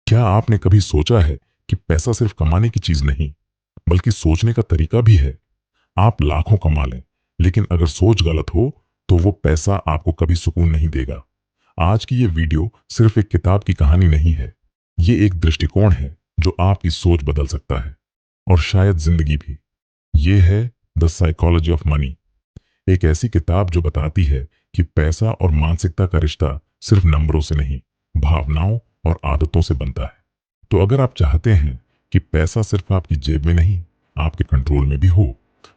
क्या आपने कभी सोचा है कि पैसा सिर्फ कमाने की चीज नहीं, बल्कि सोचने का तरीका भी है। आप लाखों कमा लें, लेकिन अगर सोच गलत हो तो वो पैसा आपको कभी सुकून नहीं देगा। आज की ये वीडियो सिर्फ एक किताब की कहानी नहीं है, ये एक दृष्टिकोण है जो आपकी सोच बदल सकता है और शायद जिंदगी भी। ये है द साइकोलॉजी ऑफ मनी, एक ऐसी किताब जो बताती है कि पैसा और मानसिकता का रिश्ता सिर्फ नंबरों से नहीं, भावनाओं और आदतों से बनता है। तो अगर आप चाहते हैं कि पैसा सिर्फ आपकी जेब में नहीं, आपके कंट्रोल में भी हो,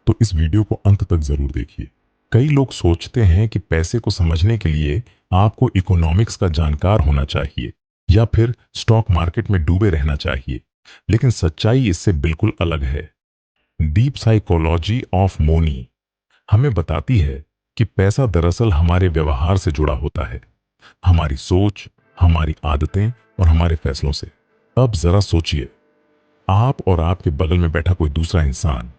तो इस वीडियो को अंत तक जरूर देखिए। कई लोग सोचते हैं कि पैसे को समझने के लिए आपको इकोनॉमिक्स का जानकार होना चाहिए या फिर स्टॉक मार्केट में डूबे रहना चाहिए, लेकिन सच्चाई इससे बिल्कुल अलग है। डीप साइकोलॉजी ऑफ मनी हमें बताती है कि पैसा दरअसल हमारे व्यवहार से जुड़ा होता है, हमारी सोच, हमारी आदतें और हमारे फैसलों से। अब जरा सोचिए, आप और आपके बगल में बैठा कोई दूसरा इंसान,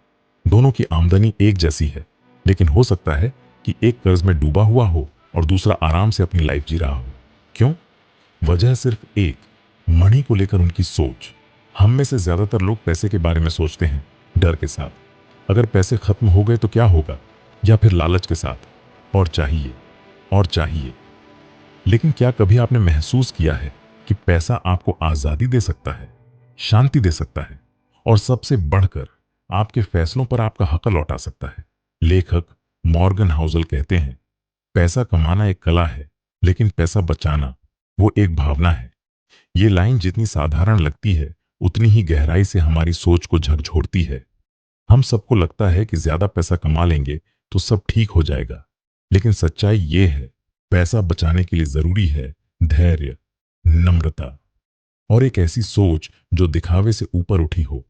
दोनों की आमदनी एक जैसी है, लेकिन हो सकता है कि एक कर्ज में डूबा हुआ हो और दूसरा आराम से अपनी लाइफ जी रहा हो। क्यों? वजह सिर्फ एक, मनी को लेकर उनकी सोच। हम में से ज्यादातर लोग पैसे के बारे में सोचते हैं डर के साथ, अगर पैसे खत्म हो गए तो क्या होगा, या फिर लालच के साथ, और चाहिए और चाहिए। लेकिन क्या कभी आपने महसूस किया है कि पैसा आपको आजादी दे सकता है, शांति दे सकता है, और सबसे बढ़कर आपके फैसलों पर आपका हक लौटा सकता है? लेखक मॉर्गन हाउसल कहते हैं, पैसा कमाना एक कला है, लेकिन पैसा बचाना वो एक भावना है। ये लाइन जितनी साधारण लगती है, उतनी ही गहराई से हमारी सोच को झकझोरती है। हम सबको लगता है कि ज्यादा पैसा कमा लेंगे तो सब ठीक हो जाएगा, लेकिन सच्चाई ये है, पैसा बचाने के लिए जरूरी है धैर्य, नम्रता और एक ऐसी सोच जो दिखावे से ऊपर उठी हो।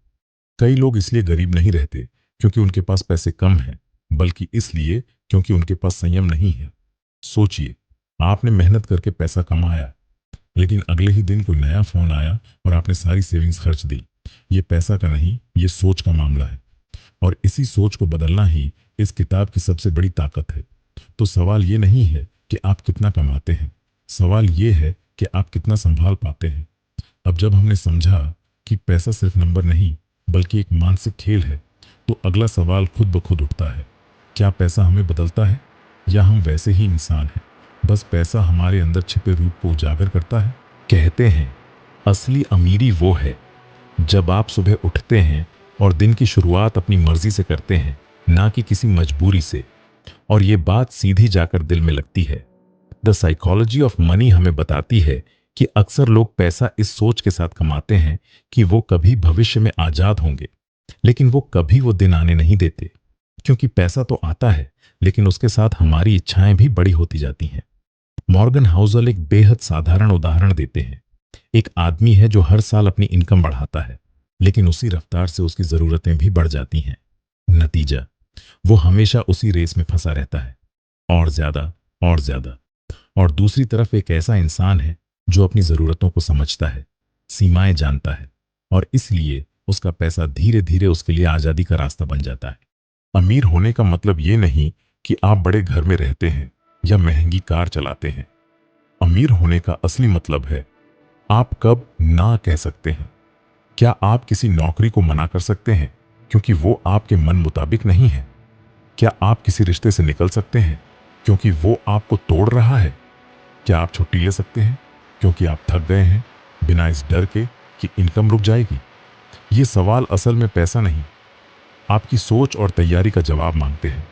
कई लोग इसलिए गरीब नहीं रहते क्योंकि उनके पास पैसे कम हैं, बल्कि इसलिए क्योंकि उनके पास संयम नहीं है। सोचिए, आपने मेहनत करके पैसा कमाया, लेकिन अगले ही दिन कोई नया फोन आया और आपने सारी सेविंग्स खर्च दी। ये पैसा का नहीं, ये सोच का मामला है। और इसी सोच को बदलना ही इस किताब की सबसे बड़ी ताकत है। तो सवाल ये नहीं है कि आप कितना कमाते हैं, सवाल ये है कि आप कितना संभाल पाते हैं। अब जब हमने समझा कि पैसा सिर्फ नंबर नहीं, बल्कि एक मानसिक खेल है, तो अगला सवाल खुद ब खुद उठता है, क्या पैसा हमें बदलता है, या हम वैसे ही इंसान हैं, बस पैसा हमारे अंदर छिपे रूप को उजागर करता है? कहते हैं, असली अमीरी वो है जब आप सुबह उठते हैं और दिन की शुरुआत अपनी मर्जी से करते हैं, ना कि किसी मजबूरी से। और ये बात सीधी जाकर दिल में लगती है। द साइकोलॉजी ऑफ मनी हमें बताती है कि अक्सर लोग पैसा इस सोच के साथ कमाते हैं कि वो कभी भविष्य में आजाद होंगे, लेकिन वो कभी वो दिन आने नहीं देते। क्योंकि पैसा तो आता है, लेकिन उसके साथ हमारी इच्छाएं भी बड़ी होती जाती हैं। मॉर्गन हाउसल एक बेहद साधारण उदाहरण देते हैं। एक आदमी है जो हर साल अपनी इनकम बढ़ाता है, लेकिन उसी रफ्तार से उसकी जरूरतें भी बढ़ जाती हैं। नतीजा, वो हमेशा उसी रेस में फंसा रहता है, और ज्यादा और ज्यादा। और दूसरी तरफ एक ऐसा इंसान है जो अपनी जरूरतों को समझता है, सीमाएं जानता है, और इसलिए उसका पैसा धीरे धीरे उसके लिए आजादी का रास्ता बन जाता है। अमीर होने का मतलब ये नहीं कि आप बड़े घर में रहते हैं या महंगी कार चलाते हैं। अमीर होने का असली मतलब है, आप कब ना कह सकते हैं। क्या आप किसी नौकरी को मना कर सकते हैं क्योंकि वो आपके मन मुताबिक नहीं है? क्या आप किसी रिश्ते से निकल सकते हैं क्योंकि वो आपको तोड़ रहा है? क्या आप छुट्टी ले सकते हैं क्योंकि आप थक गए हैं, बिना इस डर के कि इनकम रुक जाएगी? ये सवाल असल में पैसा नहीं, आपकी सोच और तैयारी का जवाब मांगते हैं।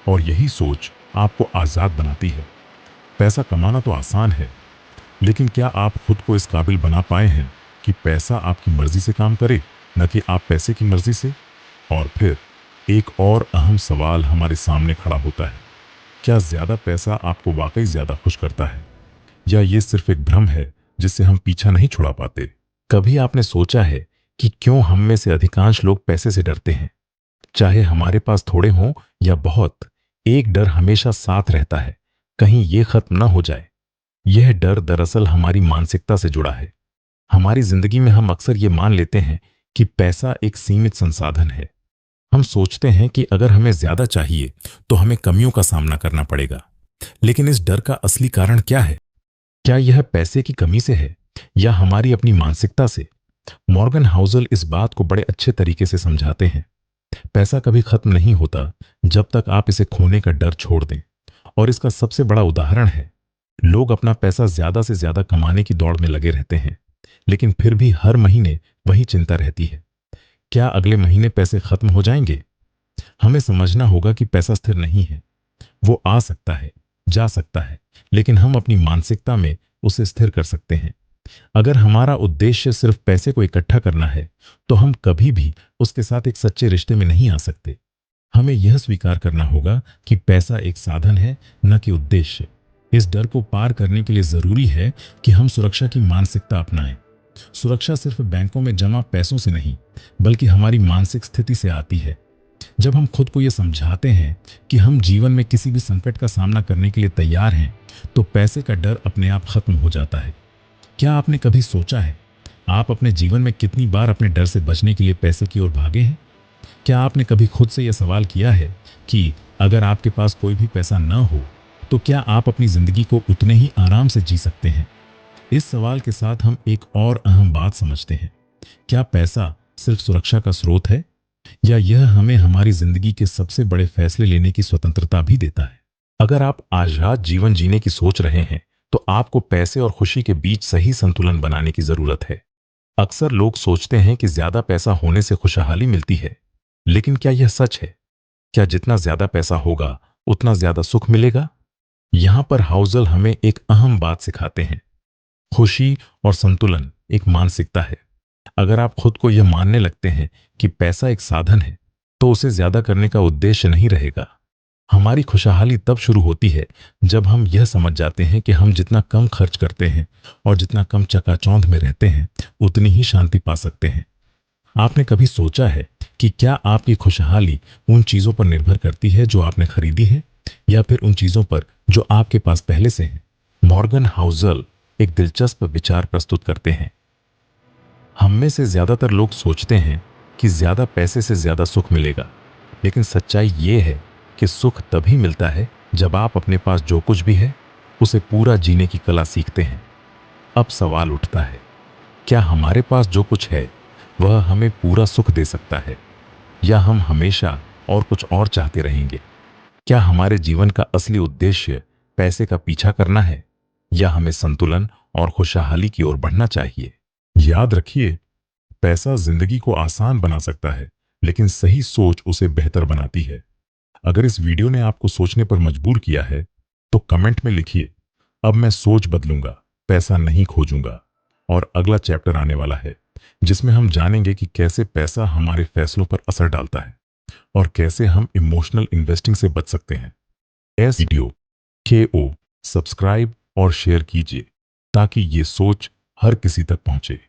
और यही सोच आपको आजाद बनाती है। पैसा कमाना तो आसान है, लेकिन क्या आप खुद को इस काबिल बना पाए हैं कि पैसा आपकी मर्जी से काम करे, न कि आप पैसे की मर्जी से? और फिर एक और अहम सवाल हमारे सामने खड़ा होता है, क्या ज्यादा पैसा आपको वाकई ज्यादा खुश करता है, या ये सिर्फ एक भ्रम है जिससे हम पीछा नहीं छुड़ा पाते? कभी आपने सोचा है कि क्यों हम में से अधिकांश लोग पैसे से डरते हैं? चाहे हमारे पास थोड़े हों या बहुत, एक डर हमेशा साथ रहता है, कहीं ये खत्म ना हो जाए। यह डर दरअसल हमारी मानसिकता से जुड़ा है। हमारी जिंदगी में हम अक्सर ये मान लेते हैं कि पैसा एक सीमित संसाधन है। हम सोचते हैं कि अगर हमें ज्यादा चाहिए तो हमें कमियों का सामना करना पड़ेगा। लेकिन इस डर का असली कारण क्या है? क्या यह पैसे की कमी से है, या हमारी अपनी मानसिकता से? मॉर्गन हाउसल इस बात को बड़े अच्छे तरीके से समझाते हैं। पैसा कभी खत्म नहीं होता जब तक आप इसे खोने का डर छोड़ दें। और इसका सबसे बड़ा उदाहरण है, लोग अपना पैसा ज्यादा से ज्यादा कमाने की दौड़ में लगे रहते हैं, लेकिन फिर भी हर महीने वही चिंता रहती है, क्या अगले महीने पैसे खत्म हो जाएंगे? हमें समझना होगा कि पैसा स्थिर नहीं है। वो आ सकता है, जा सकता है, लेकिन हम अपनी मानसिकता में उसे स्थिर कर सकते हैं। अगर हमारा उद्देश्य सिर्फ पैसे को इकट्ठा करना है, तो हम कभी भी उसके साथ एक सच्चे रिश्ते में नहीं आ सकते। हमें यह स्वीकार करना होगा कि पैसा एक साधन है, न कि उद्देश्य। इस डर को पार करने के लिए जरूरी है कि हम सुरक्षा की मानसिकता अपनाएं। सुरक्षा सिर्फ बैंकों में जमा पैसों से नहीं, बल्कि हमारी मानसिक स्थिति से आती है। जब हम खुद को यह समझाते हैं कि हम जीवन में किसी भी संकट का सामना करने के लिए तैयार हैं, तो पैसे का डर अपने आप खत्म हो जाता है। क्या आपने कभी सोचा है, आप अपने जीवन में कितनी बार अपने डर से बचने के लिए पैसे की ओर भागे हैं? क्या आपने कभी खुद से यह सवाल किया है कि अगर आपके पास कोई भी पैसा न हो, तो क्या आप अपनी जिंदगी को उतने ही आराम से जी सकते हैं? इस सवाल के साथ हम एक और अहम बात समझते हैं। क्या पैसा सिर्फ सुरक्षा का स्रोत है, या यह हमें हमारी जिंदगी के सबसे बड़े फैसले लेने की स्वतंत्रता भी देता है? अगर आप आजाद जीवन जीने की सोच रहे हैं, तो आपको पैसे और खुशी के बीच सही संतुलन बनाने की जरूरत है। अक्सर लोग सोचते हैं कि ज्यादा पैसा होने से खुशहाली मिलती है, लेकिन क्या यह सच है? क्या जितना ज्यादा पैसा होगा, उतना ज्यादा सुख मिलेगा? यहां पर हाउसल हमें एक अहम बात सिखाते हैं। खुशी और संतुलन एक मानसिकता है। अगर आप खुद को यह मानने लगते हैं कि पैसा एक साधन है, तो उसे ज्यादा करने का उद्देश्य नहीं रहेगा। हमारी खुशहाली तब शुरू होती है जब हम यह समझ जाते हैं कि हम जितना कम खर्च करते हैं और जितना कम चकाचौंध में रहते हैं, उतनी ही शांति पा सकते हैं। आपने कभी सोचा है कि क्या आपकी खुशहाली उन चीजों पर निर्भर करती है जो आपने खरीदी है, या फिर उन चीजों पर जो आपके पास पहले से हैं? मॉर्गन हाउसल एक दिलचस्प विचार प्रस्तुत करते हैं। हम में से ज्यादातर लोग सोचते हैं कि ज्यादा पैसे से ज्यादा सुख मिलेगा, लेकिन सच्चाई ये है कि सुख तभी मिलता है जब आप अपने पास जो कुछ भी है, उसे पूरा जीने की कला सीखते हैं। अब सवाल उठता है, क्या हमारे पास जो कुछ है वह हमें पूरा सुख दे सकता है, या हम हमेशा और कुछ और चाहते रहेंगे? क्या हमारे जीवन का असली उद्देश्य पैसे का पीछा करना है, या हमें संतुलन और खुशहाली की ओर बढ़ना चाहिए? याद रखिए, पैसा जिंदगी को आसान बना सकता है, लेकिन सही सोच उसे बेहतर बनाती है। अगर इस वीडियो ने आपको सोचने पर मजबूर किया है, तो कमेंट में लिखिए, अब मैं सोच बदलूंगा, पैसा नहीं खोजूंगा। और अगला चैप्टर आने वाला है, जिसमें हम जानेंगे कि कैसे पैसा हमारे फैसलों पर असर डालता है और कैसे हम इमोशनल इन्वेस्टिंग से बच सकते हैं। इस वीडियो को सब्सक्राइब और शेयर कीजिए, ताकि ये सोच हर किसी तक पहुंचे।